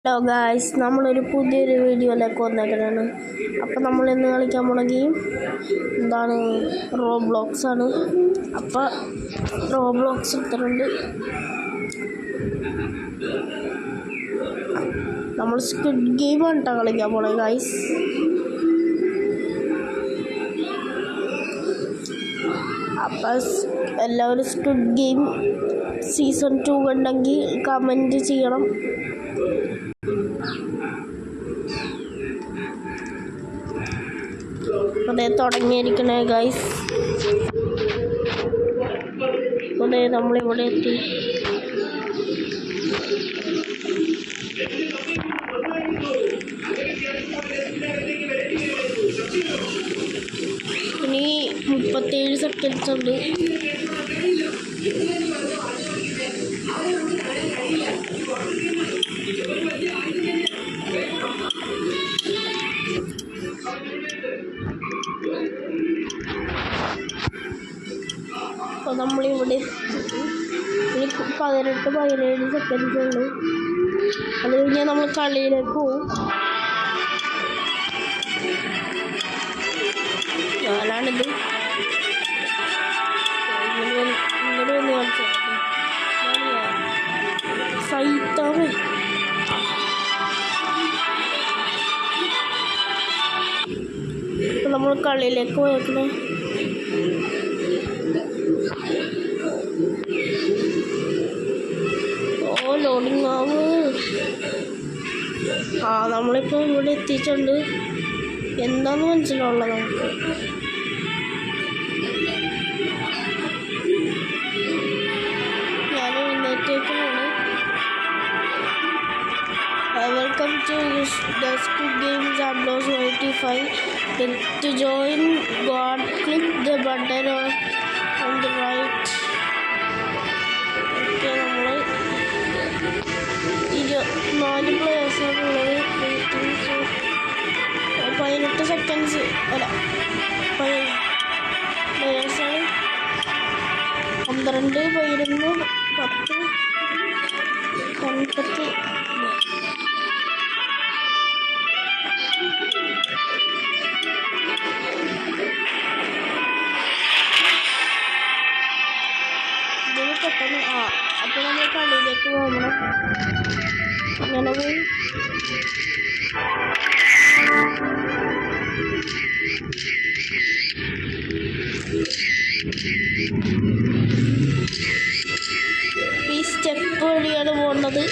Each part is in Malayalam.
ഹലോ ഗായ്സ്, നമ്മളൊരു പുതിയൊരു വീഡിയോയിലേക്ക് വന്നേക്കുന്നതാണ്. അപ്പം നമ്മളിന്ന് കളിക്കാൻ പോണ ഗെയിം എന്താണ്, റോബ്ലോക്സ് ആണ്. അപ്പം റോബ്ലോക്സ് എടുത്തിട്ടുണ്ട്. നമ്മൾ സ്ക്വിഡ് ഗെയിം ആണ് കേട്ടോ കളിക്കാൻ പോണേ ഗായ്സ്. അപ്പം എല്ലാവരും സ്ക്വിഡ് ഗെയിം സീസൺ 2 ഉണ്ടെങ്കിൽ കമൻറ്റ് ചെയ്യണം. അതേ തുടങ്ങിയിരിക്കണേ ഗൈസ്. അതേ നമ്മളിവിടെ എത്തി. ഇനി 37 സെക്കൻഡ്സ് ഉണ്ട്. അപ്പോൾ നമ്മളിവിടെ ഇനി 17 സെക്കൻഡ്സ് ഉള്ളു. അത് കഴിഞ്ഞാൽ നമ്മൾ കളിയിലേക്ക് പോവും. ഞാനാണിത് ഇങ്ങോട്ട് വന്ന് കാണിച്ചു സൈറ്റാണ്. ഇപ്പം നമ്മൾ കളിയിലേക്ക് പോയേക്കണേ. ലോഡിങ് ആവ്. നമ്മളിപ്പോൾ ഇവിടെ എത്തിയിട്ടുണ്ട്. എന്താന്ന് മനസ്സിലാവുള്ള നമുക്ക്. ഞാൻ എഴുന്നേറ്റേക്കാണ്. Welcome to the Squid Game Zablos 85. To join God, click the button on the right. നമ്മൾ 4 പ്ലേയേഴ്സാണുള്ളത്. 18 സെക്കൻഡ്സ് അല്ല, പ്ലേയേഴ്സാണ്. 12, 11, 10, 50. ഇതിന് പെട്ടെന്ന് അപ്പോൾ നമ്മൾ കളിയിലേക്ക് പോകണം. ഇങ്ങനെ പോയി ഈ സ്റ്റെപ്പ് വഴിയാണ് പോകുന്നത്.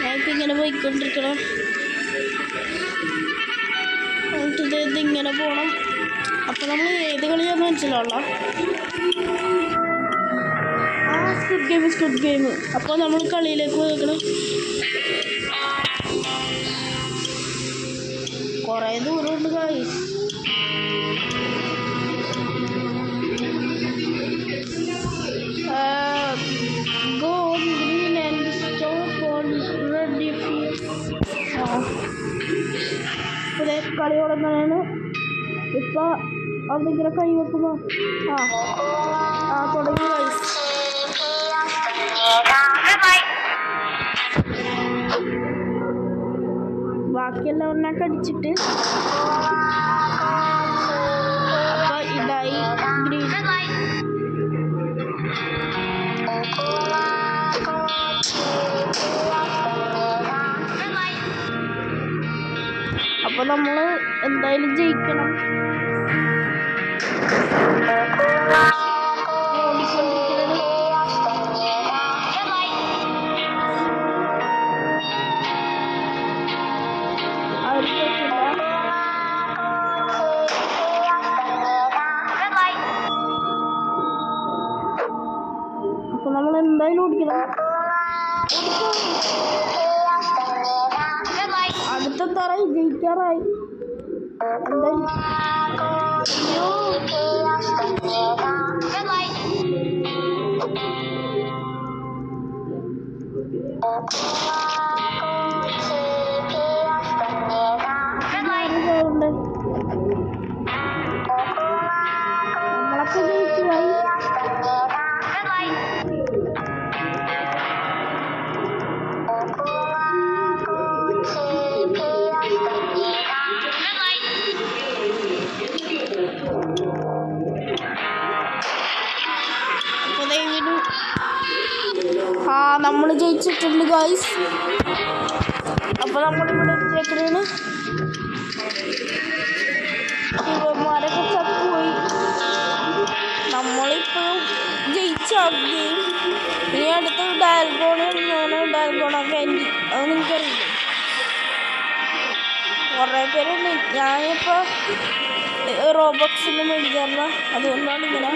ഞങ്ങൾക്ക് ഇങ്ങനെ പോയിക്കൊണ്ടിരിക്കണം. എന്നിട്ട് ഇങ്ങനെ പോകണം. അപ്പോൾ നമ്മൾ ഏത് കളിയാന്ന് മനസ്സിലാവുള്ള. Squid game. അപ്പോൾ നമ്മൾ കളിയിലേക്ക് പോയിക്കണം. കുറേ ദൂരമുണ്ട് guys. Go on green and stop on red if you. ഇവിടെ കളി തുടങ്ങാനാണ്. ഇപ്പോൾ അതിങ്ങനെ കൈ വെക്കുമ്പോൾ തുടങ്ങി ഗൈസ്. ബാക്കിയെല്ലാം ഒന്നാക്കി അടിച്ചിട്ട് അപ്പോൾ ഇതായി ഗ്രീൻ. അപ്പോൾ നമ്മൾ എന്തായാലും ജയിക്കണം. അപ്പോൾ നമ്മൾ എന്തായാലും ഓടിക്കണം. അടുത്ത തറായി ജയിക്കാറായി. എന്തായാലും നമ്മളൊക്കെ ജയിച്ചു പോയി. നമ്മൾ ജയിച്ചിട്ടുണ്ട് ഗായ്സ്. അപ്പോൾ നമ്മളിവിടെ എത്തിയേക്കാണ്. ഇവന്മാരൊക്കെ ചത്തുപോയി. നമ്മളിപ്പോഴും ജയിച്ച ഗെയിം. ഇനി അടുത്ത ഡാൽഗോണ കാൻഡി അത് നിങ്ങൾക്കറിയില്ല. കുറേ പേരുണ്ട്. ഞാനിപ്പോൾ റോബോക്സിന് മേടിക്കാറില്ല, അതുകൊണ്ടാണ് ഇങ്ങനെ.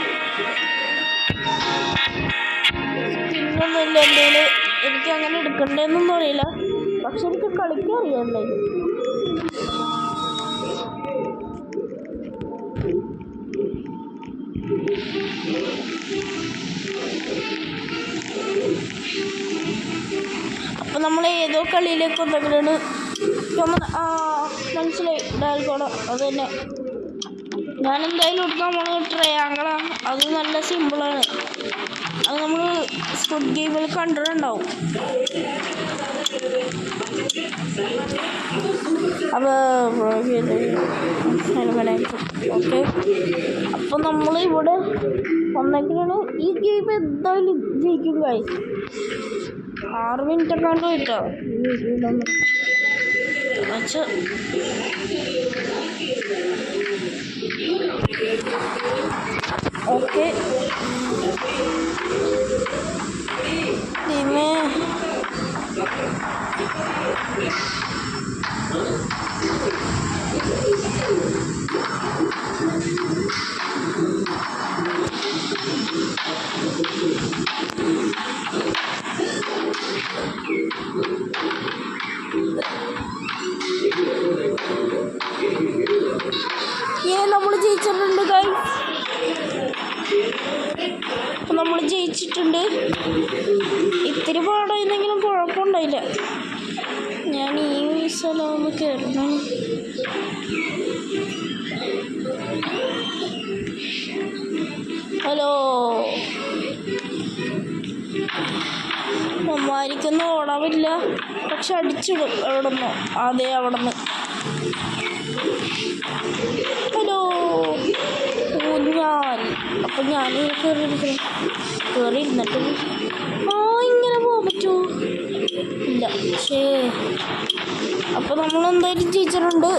സ്കിന്നൊന്നുമില്ല എൻ്റെ. എനിക്ക് അങ്ങനെ എടുക്കണ്ടേന്നൊന്നും അറിയില്ല, പക്ഷെ എനിക്ക് കളിക്കാൻ അറിയാമല്ലേ. അപ്പം നമ്മൾ ഏതോ കളിയിലേക്ക് വന്നേക്കാണ്. മനസ്സിലായി, ഡാൽഗോണ അത് തന്നെ. ഞാനെന്തായാലും എടുത്ത് നമ്മൾ ട്രയാങ്കിളാണ്. അത് നല്ല സിമ്പിളാണ്. അത് നമ്മൾ സ്ക്വിഡ് ഗെയിമിൽ കണ്ടിട്ടുണ്ടാവും. അപ്പോൾ ഓക്കെ, അപ്പം നമ്മൾ ഇവിടെ വന്നേക്കാണ്. ഈ ഗെയിം എന്തായാലും ജയിക്കും ഗൈസ്. 6 മിനിറ്റ് എങ്ങാണ്ട് പോയിട്ടോ ഓക്കെ. നമ്മൾ ജയിച്ചിട്ടുണ്ട് ഗൈസ്. നമ്മൾ ജയിച്ചിട്ടുണ്ട്. ഇത്തിരി പാടായിരുന്നെങ്കിലും കുഴപ്പമുണ്ടായില്ല. ഞാൻ ഈ സ്ഥലം കയറണം. ഹലോ, അമ്മാരിക്കൊന്നും ഓടാൻ പറ്റില്ല, പക്ഷെ അടിച്ചിടും എവിടെ നിന്നോ. അതെ, അവിടെ നിന്ന്. ഹലോ, അപ്പം ഞാൻ കയറി ഇരുന്നിട്ട് ഇങ്ങനെ പോകാൻ പറ്റുമോ? ഇല്ല. പക്ഷേ അപ്പോൾ നമ്മളെന്തായാലും ജയിച്ചിട്ടുണ്ട്.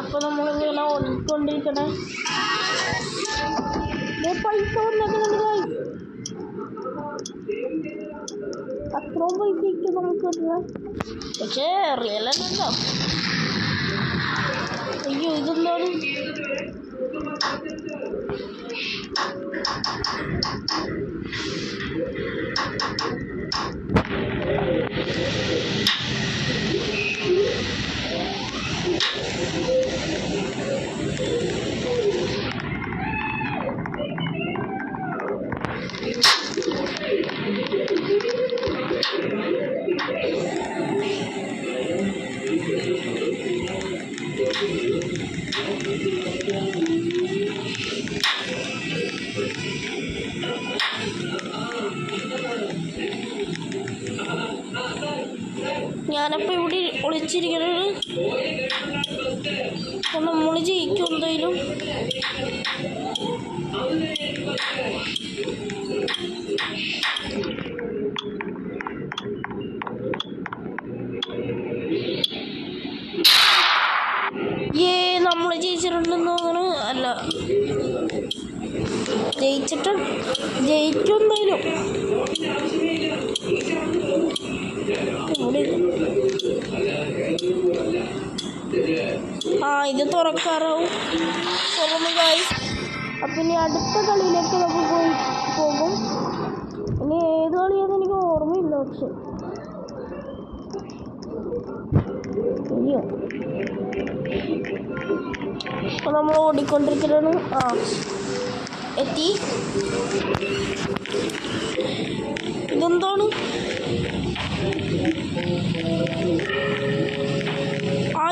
അപ്പോൾ നമ്മളിങ്ങനെ ഓടിക്കൊണ്ടിരിക്കണേ. പൈസ വന്നേക്കുന്നുണ്ട്. അത്രയും പൈസയ്ക്ക് നമുക്ക് കിട്ടുക, പക്ഷേ റിയലല്ലോ. അയ്യോ, ഇതെന്താണ്? ഞാനപ്പോൾ ഇവിടെ ഒളിച്ചിരിക്കുന്നത്. അപ്പം നമ്മൾ ജയിക്കും എന്തായാലും. നമ്മൾ ജയിച്ചിട്ടുണ്ടെന്ന് തോന്നുന്നു. അല്ല, ജയിക്കും എന്തായാലും. ഇത് തുറക്കാറാവും. തുറന്നു ഗൈസ്. അപ്പം ഇനി അടുത്ത കളിയിലേക്ക് നമുക്ക് പോകും. ഇനി ഏത് കളിയാണെന്ന് എനിക്ക് ഓർമ്മയില്ല. പക്ഷെ അയ്യോ, അപ്പം നമ്മൾ ഓടിക്കൊണ്ടിരിക്കുകയാണ്. എത്തി. ഇതെന്താണ്?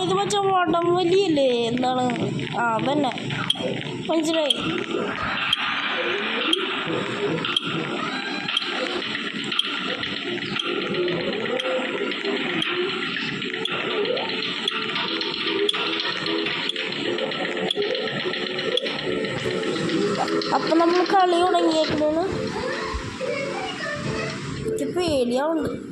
ഇത് മറ്റേ വടംവലിയല്ലേ? എന്താണ്? അതന്നെ, മനസ്സിലായി. അപ്പം നമ്മൾ കളി തുടങ്ങിയേക്കണേണ്. എനിക്ക് പേടിയാവുന്നുണ്ട്.